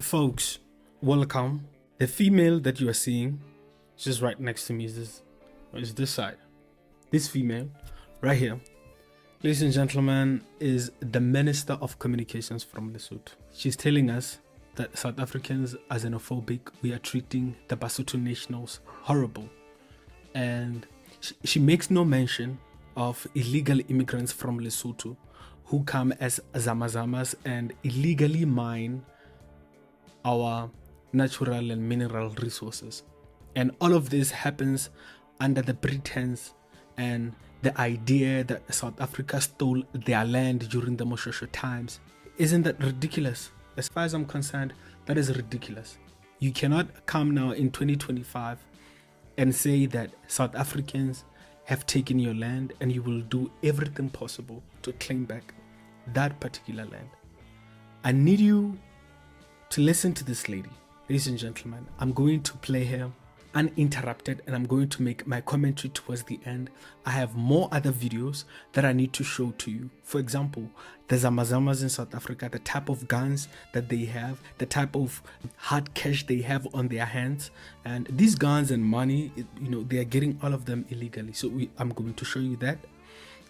Folks, welcome. The female that you are seeing, just right next to me, is this side. This female, right here, ladies and gentlemen, is the Minister of Communications from Lesotho. She's telling us that South Africans are xenophobic. We are treating the Basotho nationals horrible. And she makes no mention of illegal immigrants from Lesotho who come as zamazamas and illegally mine our natural and mineral resources. And all of this happens under the pretense and the idea that South Africa stole their land during the Moshosho times. Isn't that ridiculous? As far as I'm concerned, that is ridiculous. You cannot come now in 2025 and say that South Africans have taken your land and you will do everything possible to claim back that particular land. I need you to listen to this lady. Ladies and gentlemen, I'm going to play her uninterrupted and I'm going to make my commentary towards the end. I have more other videos that I need to show to you. For example, the Zamazamas in South Africa, the type of guns that they have, the type of hard cash they have on their hands. And these guns and money, they are getting all of them illegally. So I'm going to show you that.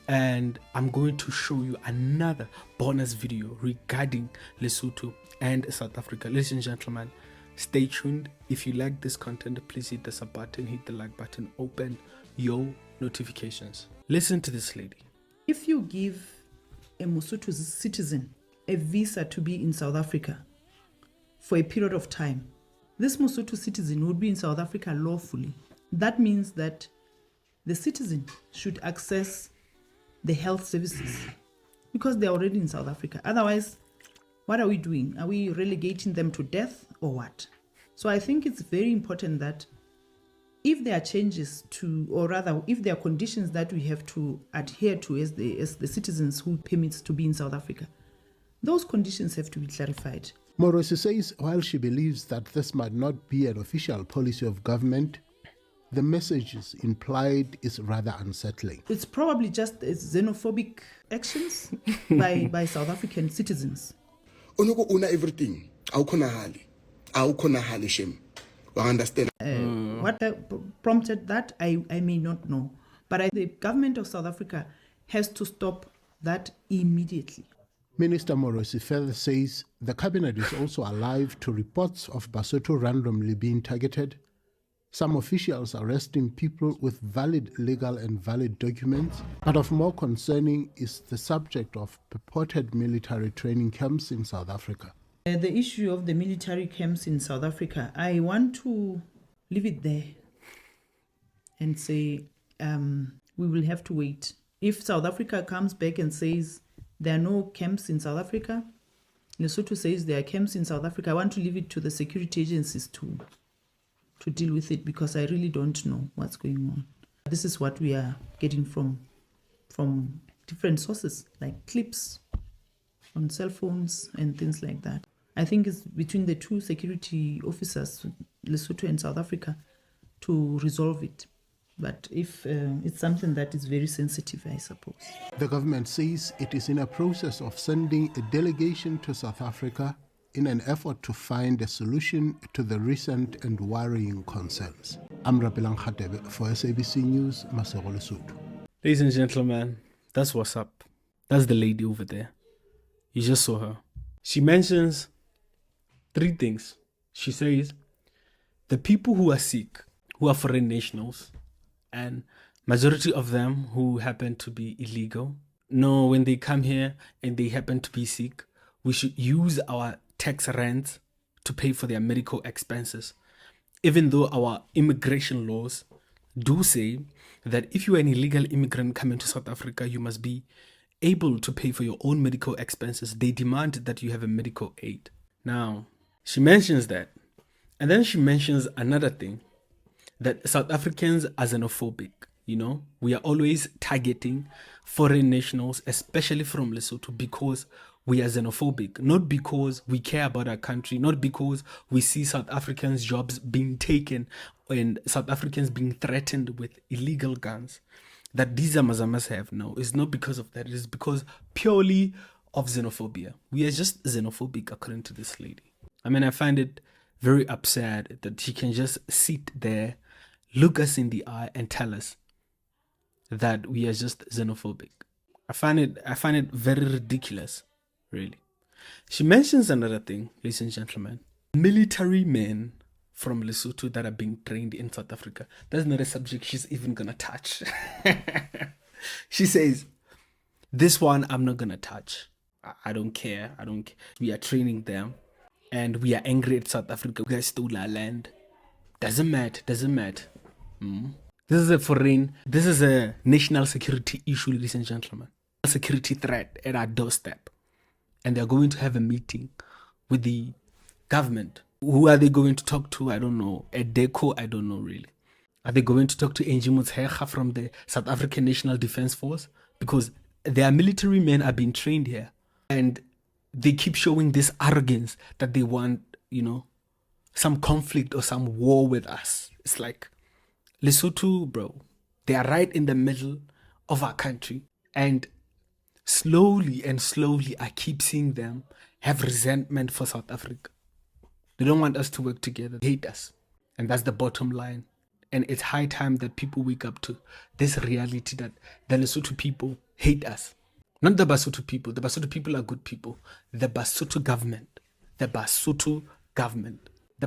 And I'm going to show you another bonus video regarding Lesotho and South Africa. Ladies and gentlemen, stay tuned. If you like this content, please hit the sub button, hit the like button, open your notifications. Listen to this lady. If you give a Lesotho citizen a visa to be in South Africa for a period of time, this Lesotho citizen would be in South Africa lawfully. That means that the citizen should access the health services because they're already in South Africa. Otherwise, what are we doing? Are we relegating them to death or what? So I think it's very important that if there are changes to, or rather, if there are conditions that we have to adhere to as the citizens who permits to be in South Africa, those conditions have to be clarified. Morosi says while she believes that this might not be an official policy of government, the messages implied is rather unsettling. It's probably just xenophobic actions by South African citizens. Una everything. Shame. Understand? What prompted that, I may not know. But the government of South Africa has to stop that immediately. Minister Morosi further says the cabinet is also alive to reports of Basotho randomly being targeted, some officials arresting people with valid legal and valid documents, but of more concerning is the subject of purported military training camps in South Africa. The issue of the military camps in South Africa, I want to leave it there and say we will have to wait. If South Africa comes back and says there are no camps in South Africa, Lesotho says there are camps in South Africa, I want to leave it to the security agencies to deal with it because I really don't know what's going on. This is what we are getting from different sources, like clips on cell phones and things like that. I think it's between the two security officers, Lesotho and South Africa, to resolve it. But if it's something that is very sensitive, I suppose. The government says it is in a process of sending a delegation to South Africa in an effort to find a solution to the recent and worrying concerns. I'm Rapelang Khatebe for SABC News, Masego, Lesotho. Ladies and gentlemen, that's what's up. That's the lady over there. You just saw her. She mentions 3 things. She says the people who are sick, who are foreign nationals, and majority of them who happen to be illegal, no, when they come here and they happen to be sick, we should use our tax rent to pay for their medical expenses. Even though our immigration laws do say that if you are an illegal immigrant coming to South Africa, you must be able to pay for your own medical expenses. They demand that you have a medical aid. Now, she mentions that. And then she mentions another thing, that South Africans are xenophobic. We are always targeting foreign nationals, especially from Lesotho, because we are xenophobic, not because we care about our country, not because we see South Africans' jobs being taken and South Africans being threatened with illegal guns that these Amazamas have. No, it's not because of that. It is because purely of xenophobia. We are just xenophobic, according to this lady. I mean, I find it very absurd that he can just sit there, look us in the eye, and tell us that we are just xenophobic. I find it very ridiculous, really. She mentions another thing, ladies and gentlemen. Military men from Lesotho that are being trained in South Africa. That's not a subject she's even gonna touch. She says, this one I'm not gonna touch. I don't care. We are training them and we are angry at South Africa. We guys stole our land. Doesn't matter. This is a national security issue, ladies and gentlemen. A security threat at our doorstep. And they're going to have a meeting with the government. Who are they going to talk to? I don't know. At DECO, I don't know really. Are they going to talk to Angie Motshekga from the South African National Defense Force? Because their military men are being trained here. And they keep showing this arrogance that they want, some conflict or some war with us. It's like, Lesotho, bro, they are right in the middle of our country. And slowly, I keep seeing them have resentment for South Africa. They don't want us to work together. They hate us. And that's the bottom line. And it's high time that people wake up to this reality that the Lesotho people hate us. Not the Basotho people. The Basotho people are good people. The Basotho government. The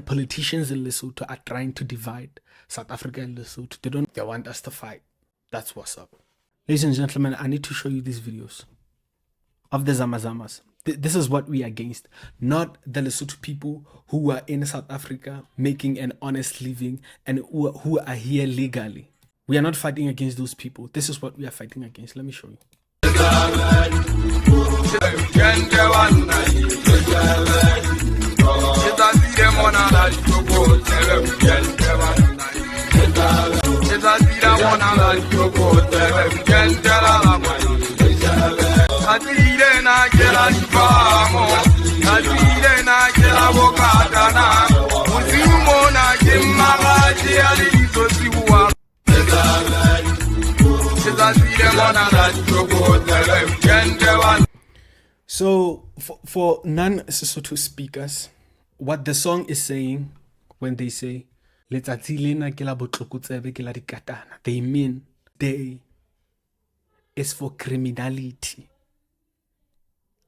politicians in Lesotho are trying to divide South Africa and Lesotho. They want us to fight. That's what's up. Ladies and gentlemen, I need to show you these videos of the Zamazamas. This is what we are against. Not the Lesotho people who are in South Africa making an honest living and who are here legally. We are not fighting against those people. This is what we are fighting against. Let me show you. So for non-Sesotho speakers, what the song is saying when they say letsatsi lena ke la botlokotsebe ke la dikatana, they mean day is for criminality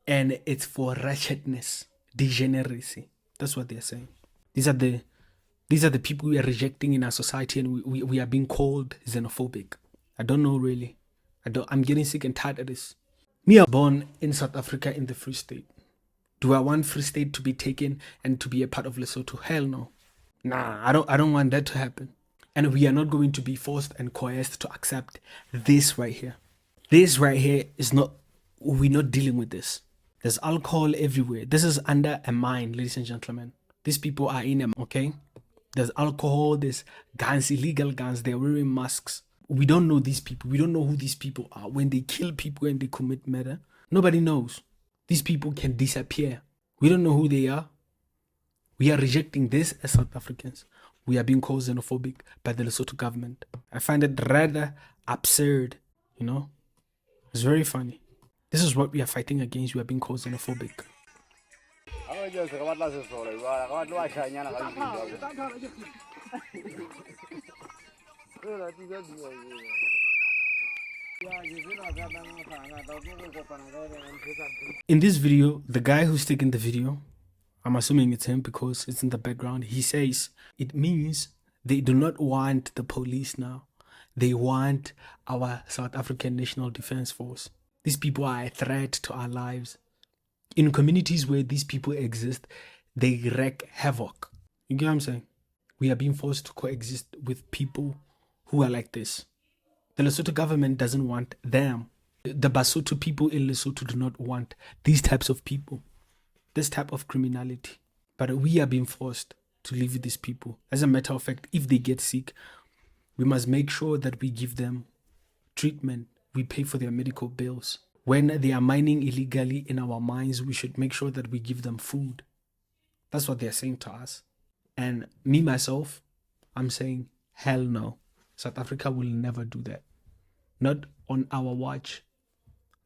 and it's for wretchedness, degeneracy. That's what they're saying. These are the people we are rejecting in our society, and we are being called xenophobic. I don't know really. I'm getting sick and tired of this. Me, I'm born in South Africa in the Free State. Do I want Free State to be taken and to be a part of Lesotho? Hell no. Nah, I don't want that to happen. And we are not going to be forced and coerced to accept this right here. This right here is not, we're not dealing with this. There's alcohol everywhere. This is under a mine, ladies and gentlemen. These people are in them, okay? There's alcohol, there's guns, illegal guns. They're wearing masks. We don't know these people. We don't know who these people are. When they kill people and they commit murder, nobody knows. These people can disappear. We don't know who they are. We are rejecting this as South Africans. We are being called xenophobic by the Lesotho government. I find it rather absurd, It's very funny. This is what we are fighting against. We are being called xenophobic. In this video, the guy who's taking the video, I'm assuming it's him because it's in the background, he says it means they do not want the police now. They want our South African National Defense Force. These people are a threat to our lives. In communities where these people exist, they wreak havoc. You get what I'm saying? We are being forced to coexist with people who are like this. The Lesotho government doesn't want them. The Basotho people in Lesotho do not want these types of people, this type of criminality. But we are being forced to live with these people. As a matter of fact, if they get sick, we must make sure that we give them treatment. We pay for their medical bills. When they are mining illegally in our mines, we should make sure that we give them food. That's what they're saying to us. And me, myself, I'm saying, hell no. South Africa will never do that. Not on our watch.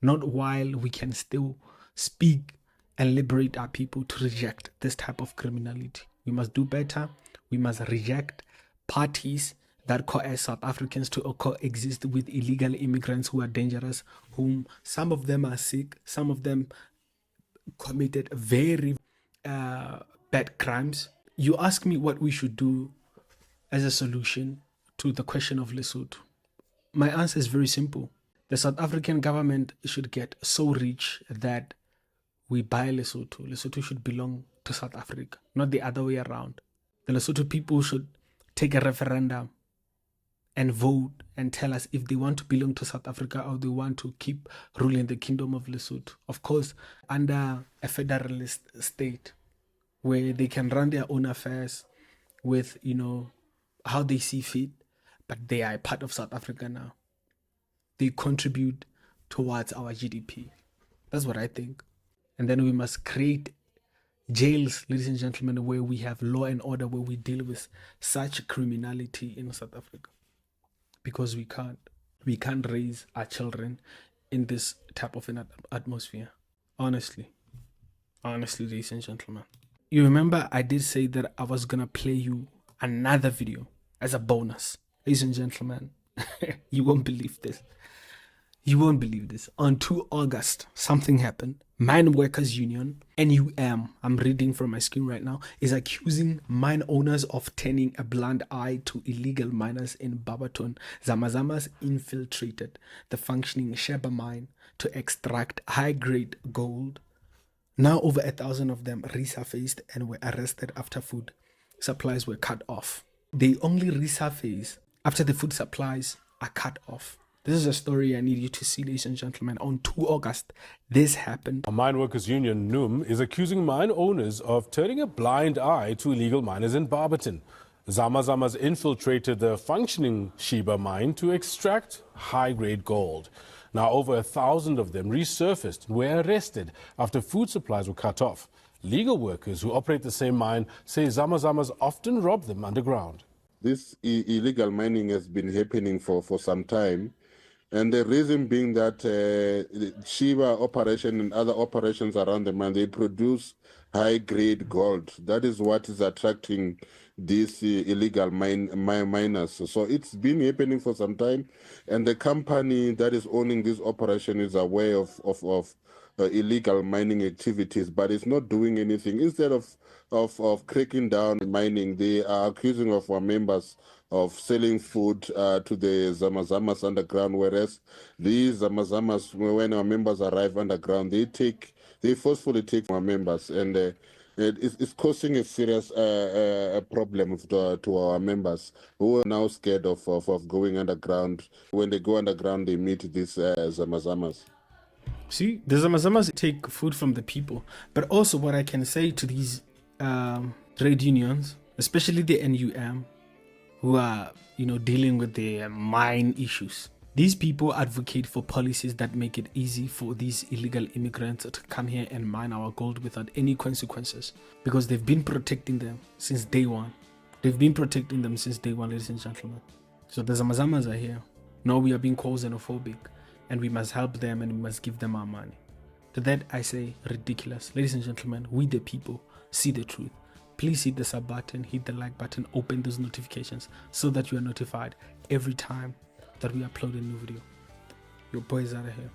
Not while we can still speak and liberate our people to reject this type of criminality. We must do better. We must reject parties that coerce South Africans to coexist with illegal immigrants who are dangerous, whom some of them are sick, some of them committed very bad crimes. You ask me what we should do as a solution to the question of Lesotho. My answer is very simple. The South African government should get so rich that we buy Lesotho. Lesotho should belong to South Africa, not the other way around. The Lesotho people should take a referendum and vote and tell us if they want to belong to South Africa or they want to keep ruling the kingdom of Lesotho. Of course, under a federalist state where they can run their own affairs with, how they see fit, but they are a part of South Africa now. They contribute towards our GDP. That's what I think. And then we must create jails, ladies and gentlemen, where we have law and order, where we deal with such criminality in South Africa. Because we can't raise our children in this type of an atmosphere. Honestly, ladies and gentlemen. You remember I did say that I was going to play you another video as a bonus. Ladies and gentlemen, you won't believe this. You won't believe this. On 2 August, something happened. Mine Workers Union, NUM, I'm reading from my screen right now, is accusing mine owners of turning a blind eye to illegal miners in Barberton. Zamazamas infiltrated the functioning Sheba mine to extract high-grade gold. Now over 1,000 of them resurfaced and were arrested after food supplies were cut off. They only resurface after the food supplies are cut off. This is a story I need you to see, ladies and gentlemen. On 2 August, this happened. A mine workers union, NUM, is accusing mine owners of turning a blind eye to illegal miners in Barberton. Zamazamas infiltrated the functioning Sheba mine to extract high-grade gold. Now, over 1,000 of them resurfaced and were arrested after food supplies were cut off. Legal workers who operate the same mine say Zamazamas often rob them underground. This illegal mining has been happening for some time. And the reason being that Sheba operation and other operations around the mine, they produce high-grade gold. That is what is attracting these illegal miners. So it's been happening for some time, and the company that is owning this operation is aware of illegal mining activities, but it's not doing anything. Instead of cracking down mining, they are accusing of our members of selling food to the Zamazamas underground, whereas these Zamazamas, when our members arrive underground, they forcefully take our members, and it's causing a serious problem to our members who are now scared of going underground. When they go underground, they meet these Zamazamas. See, the Zamazamas take food from the people. But also what I can say to these trade unions, especially the NUM, who are, dealing with the mine issues. These people advocate for policies that make it easy for these illegal immigrants to come here and mine our gold without any consequences, because they've been protecting them since day one. Ladies and gentlemen. So the Zamazamas are here. Now we are being called xenophobic, and we must help them and we must give them our money. To that I say ridiculous. Ladies and gentlemen, we the people see the truth. Please hit the sub button, hit the like button, open those notifications so that you are notified every time that we upload a new video. Your boys out of here.